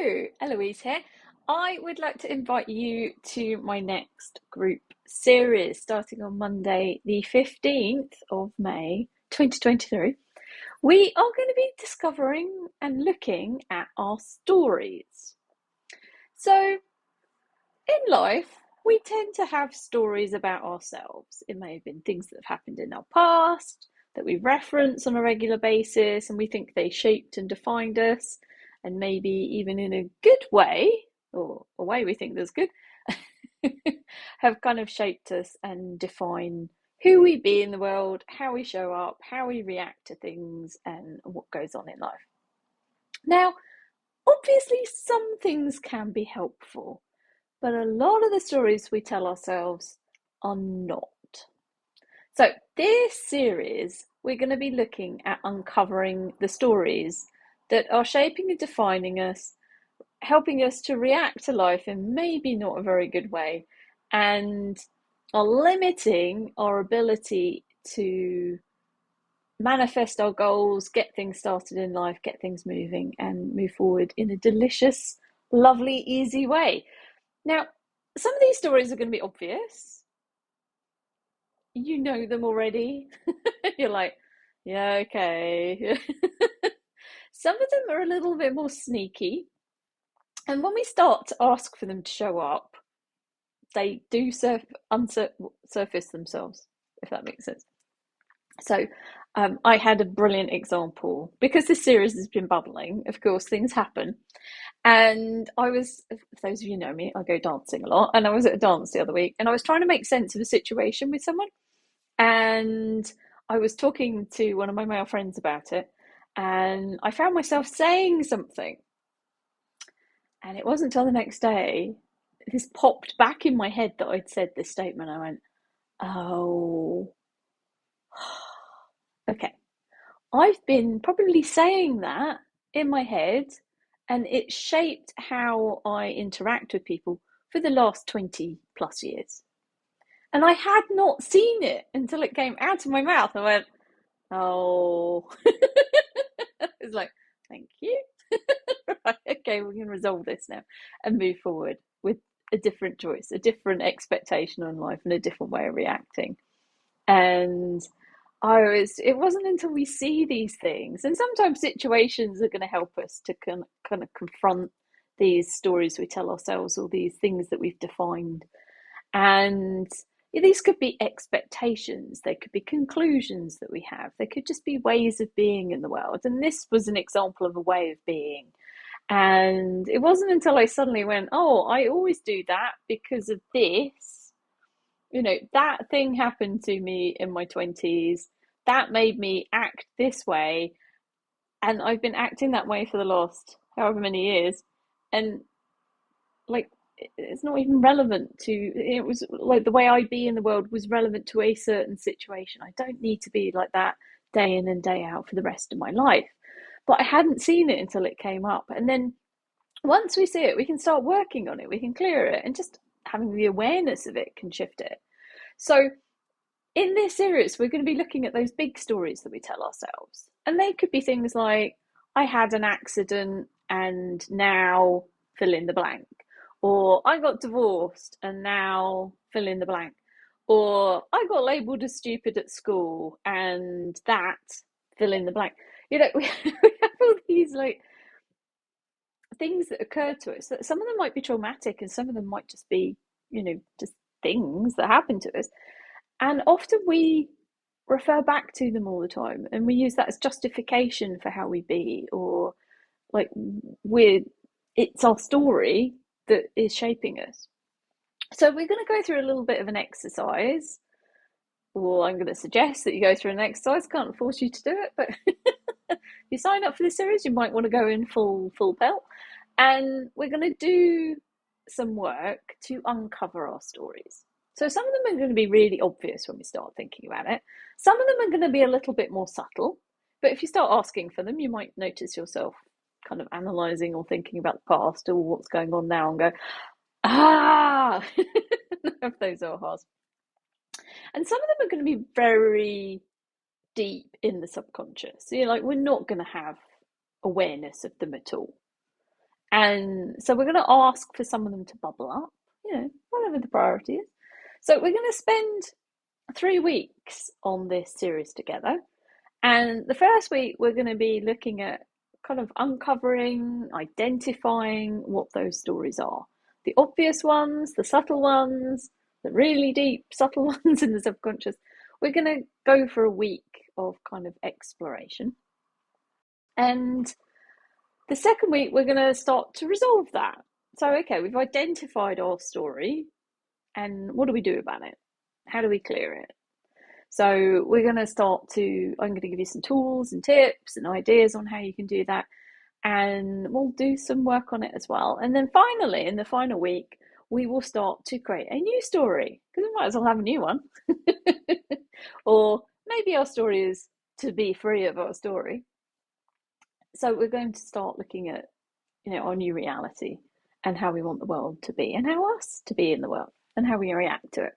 Hello, Eloise here. I would like to invite you to my next group series starting on Monday, the 15th of May 2023. We are going to be discovering and looking at our stories. So, in life, we tend to have stories about ourselves. It may have been things that have happened in our past that we reference on a regular basis, and we think they shaped and defined us, and maybe even in a good way, or a way we think that's good, have kind of shaped us and define who we be in the world, how we show up, how we react to things, and what goes on in life. Now, obviously, some things can be helpful, but a lot of the stories we tell ourselves are not. So, this series, we're going to be looking at uncovering the stories that are shaping and defining us, helping us to react to life in maybe not a very good way, and are limiting our ability to manifest our goals, get things started in life, get things moving, and move forward in a delicious, lovely, easy way. Now, some of these stories are going to be obvious. You know them already. You're like, yeah, okay. Some of them are a little bit more sneaky. And when we start to ask for them to show up, they do surface themselves, if that makes sense. So I had a brilliant example. Because this series has been bubbling, of course, things happen. And I was, for those of you who know me, I go dancing a lot. And I was at a dance the other week, and I was trying to make sense of a situation with someone. And I was talking to one of my male friends about it, and I found myself saying something. And it wasn't until the next day, this popped back in my head that I'd said this statement. I went, oh, okay. I've been probably saying that in my head, and it shaped how I interact with people for the last 20 plus years. And I had not seen it until it came out of my mouth. I went, oh, it's like, thank you. Right, okay, we can resolve this now and move forward with a different choice, a different expectation on life, and a different way of reacting. And it wasn't until we see these things, and sometimes situations are going to help us to kind of confront these stories we tell ourselves, or these things that we've defined. And these could be expectations, they could be conclusions that we have, they could just be ways of being in the world. And this was an example of a way of being. And it wasn't until I suddenly went, oh, I always do that because of this. That thing happened to me in my 20s. That made me act this way. And I've been acting that way for the last however many years. And like, it's not even relevant to, it was like the way I be in the world was relevant to a certain situation. I don't need to be like that day in and day out for the rest of my life. But I hadn't seen it until it came up. And then once we see it, we can start working on it, we can clear it, and just having the awareness of it can shift it. So in this series, we're going to be looking at those big stories that we tell ourselves. And they could be things like, I had an accident and now fill in the blank. Or I got divorced and now fill in the blank. Or I got labelled as stupid at school and that fill in the blank. We have all these like things that occur to us. Some of them might be traumatic, and some of them might just be, just things that happen to us. And often we refer back to them all the time, and we use that as justification for how we be, or like it's our story that is shaping us. So we're going to go through a little bit of an exercise. Well, I'm going to suggest that you go through an exercise. Can't force you to do it, but if you sign up for this series, you might want to go in full pelt. And we're going to do some work to uncover our stories. So some of them are going to be really obvious when we start thinking about it. Some of them are going to be a little bit more subtle. But if you start asking for them, you might notice yourself kind of analysing or thinking about the past or what's going on now and go, ah, none of those are hard. And some of them are going to be very deep in the subconscious. So we're not going to have awareness of them at all. And so we're going to ask for some of them to bubble up, whatever the priority is. So we're going to spend 3 weeks on this series together. And the first week, we're going to be looking at kind of uncovering, identifying what those stories are. The obvious ones, the subtle ones, the really deep, subtle ones in the subconscious. We're going to go for a week of kind of exploration. And the second week, we're going to start to resolve that. So, okay, we've identified our story, and what do we do about it? How do we clear it? So we're going to I'm going to give you some tools and tips and ideas on how you can do that. And we'll do some work on it as well. And then finally, in the final week, we will start to create a new story, because we might as well have a new one. Or maybe our story is to be free of our story. So we're going to start looking at, our new reality and how we want the world to be and how us to be in the world and how we react to it.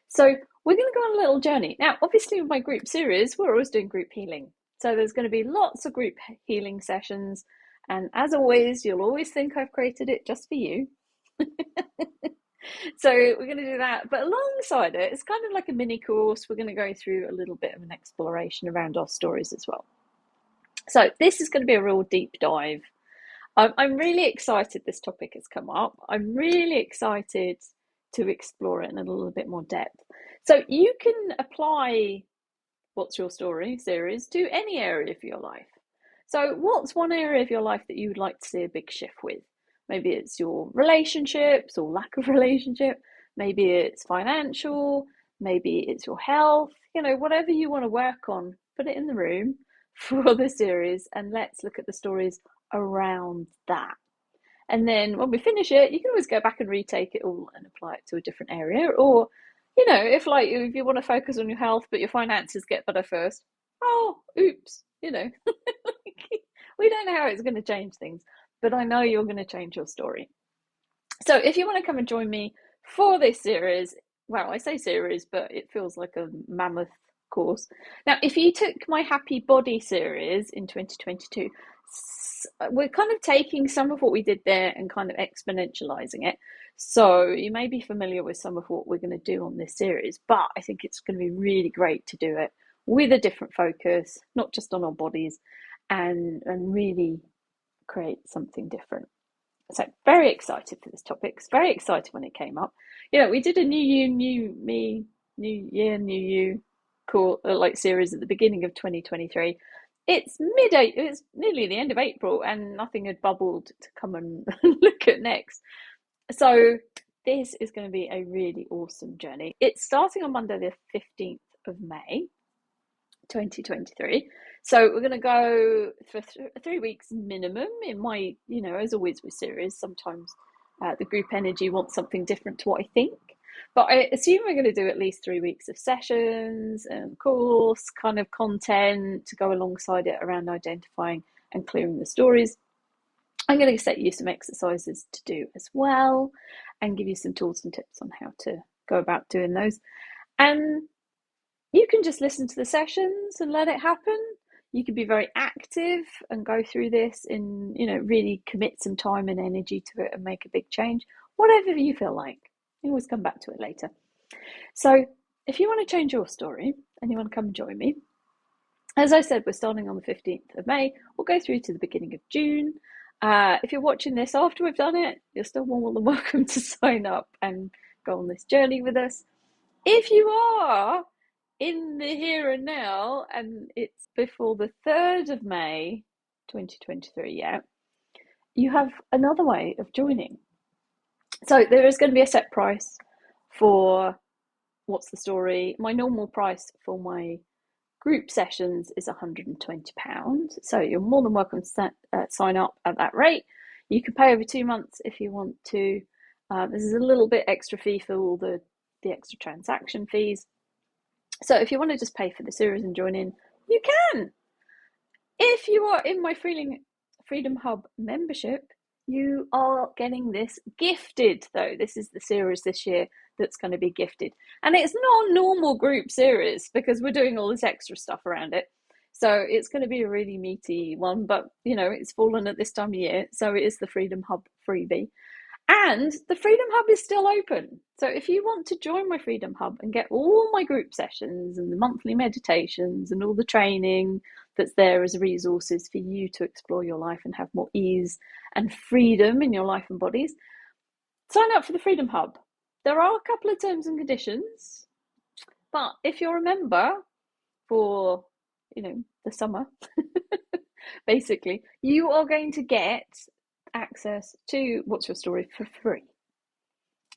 So we're going to go on a little journey. Now, obviously, with my group series, we're always doing group healing. So there's going to be lots of group healing sessions. And as always, you'll always think I've created it just for you. So we're going to do that. But alongside it, it's kind of like a mini course. We're going to go through a little bit of an exploration around our stories as well. So this is going to be a real deep dive. I'm really excited this topic has come up. I'm really excited to explore it in a little bit more depth. So you can apply What's Your Story series to any area of your life. So what's one area of your life that you would like to see a big shift with? Maybe it's your relationships or lack of relationship. Maybe it's financial. Maybe it's your health. Whatever you want to work on, put it in the room for the series, and let's look at the stories around that. And then when we finish it, you can always go back and retake it all and apply it to a different area. Or, if you want to focus on your health, but your finances get better first, oops, we don't know how it's going to change things, but I know you're going to change your story. So if you want to come and join me for this series, well, I say series, but it feels like a mammoth course. Now, if you took my Happy Body series in 2022, we're kind of taking some of what we did there and kind of exponentializing it. So you may be familiar with some of what we're going to do on this series, but I think it's going to be really great to do it with a different focus, not just on our bodies, and really create something different. So very excited for this topic. Very excited when it came up. We did a new you, new me, new year, new you series at the beginning of 2023. It's it's nearly the end of April, and nothing had bubbled to come and look at next. So this is going to be a really awesome journey. It's starting on Monday, the 15th of May, 2023. So we're going to go for 3 weeks minimum. It might, as always with series, sometimes the group energy wants something different to what I think. But I assume we're going to do at least 3 weeks of sessions and course kind of content to go alongside it around identifying and clearing the stories. I'm going to set you some exercises to do as well and give you some tools and tips on how to go about doing those. And you can just listen to the sessions and let it happen. You can be very active and go through this and, really commit some time and energy to it and make a big change. Whatever you feel like. You always come back to it later. So if you want to change your story and you want to come and join me, as I said, we're starting on the 15th of May. We'll go through to the beginning of June. If you're watching this after we've done it, you're still more than welcome to sign up and go on this journey with us. If you are in the here and now, and it's before the 3rd of May 2023 yet, you have another way of joining. So there is going to be a set price for What's the Story. My normal price for my group sessions is £120. So you're more than welcome to sign up at that rate. You can pay over 2 months if you want to. There's a little bit extra fee for all the extra transaction fees. So if you want to just pay for the series and join in, you can. If you are in my Freedom Hub membership, you are getting this gifted, though. This is the series this year that's going to be gifted. And it's not a normal group series because we're doing all this extra stuff around it. So it's going to be a really meaty one, but it's fallen at this time of year, so it is the Freedom Hub freebie. And the Freedom Hub is still open. So if you want to join my Freedom Hub and get all my group sessions and the monthly meditations and all the training that's there as resources for you to explore your life and have more ease and freedom in your life and bodies, sign up for the Freedom Hub. There are a couple of terms and conditions, but if you're a member for, the summer, basically, you are going to get access to What's Your Story for free.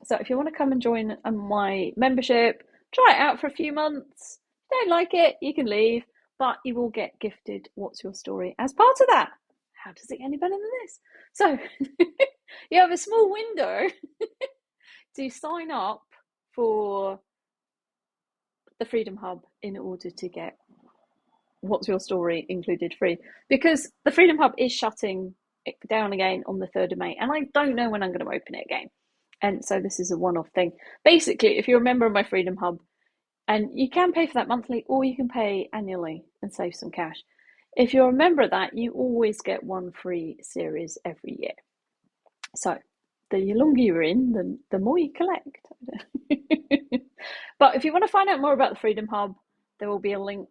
So if you want to come and join my membership, try it out for a few months. If you don't like it, you can leave, but you will get gifted What's Your Story as part of that. How does it get any better than this? So you have a small window to sign up for the Freedom Hub in order to get What's Your Story included free, because the Freedom Hub is shutting it down again on the 3rd of May, and I don't know when I'm going to open it again. And so this is a one-off thing. Basically, if you're a member of my Freedom Hub, and you can pay for that monthly or you can pay annually and save some cash. If you're a member of that, you always get one free series every year. So the longer you're in, the more you collect. But if you want to find out more about the Freedom Hub, there will be a link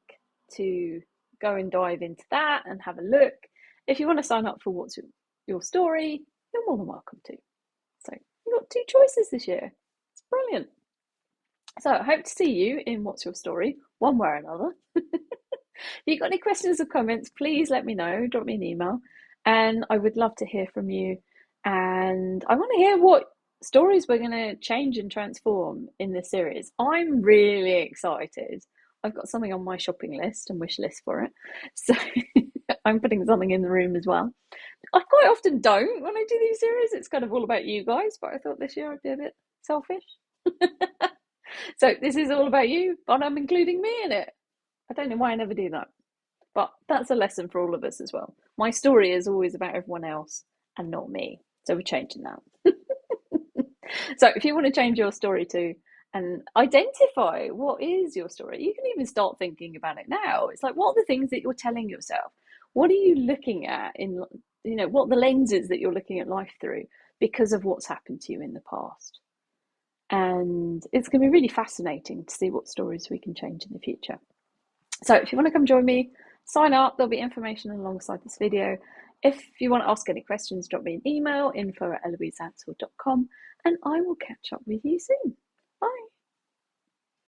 to go and dive into that and have a look. If you want to sign up for What's Your Story, you're more than welcome to. So you've got 2 choices this year. It's brilliant. So I hope to see you in What's Your Story, one way or another. If you've got any questions or comments, please let me know. Drop me an email. And I would love to hear from you. And I want to hear what stories we're going to change and transform in this series. I'm really excited. I've got something on my shopping list and wish list for it. So I'm putting something in the room as well. I quite often don't when I do these series. It's kind of all about you guys, but I thought this year I'd be a bit selfish. So this is all about you, but I'm including me in it. I don't know why I never do that, but that's a lesson for all of us as well. My story is always about everyone else and not me. So we're changing that. So if you want to change your story too and identify what is your story, you can even start thinking about it now. It's like, what are the things that you're telling yourself? What are you looking at in, what are the lenses that you're looking at life through because of what's happened to you in the past? And it's going to be really fascinating to see what stories we can change in the future. So if you want to come join me, sign up. There'll be information alongside this video. If you want to ask any questions, drop me an email, info@eloiseansell.com, and I will catch up with you soon.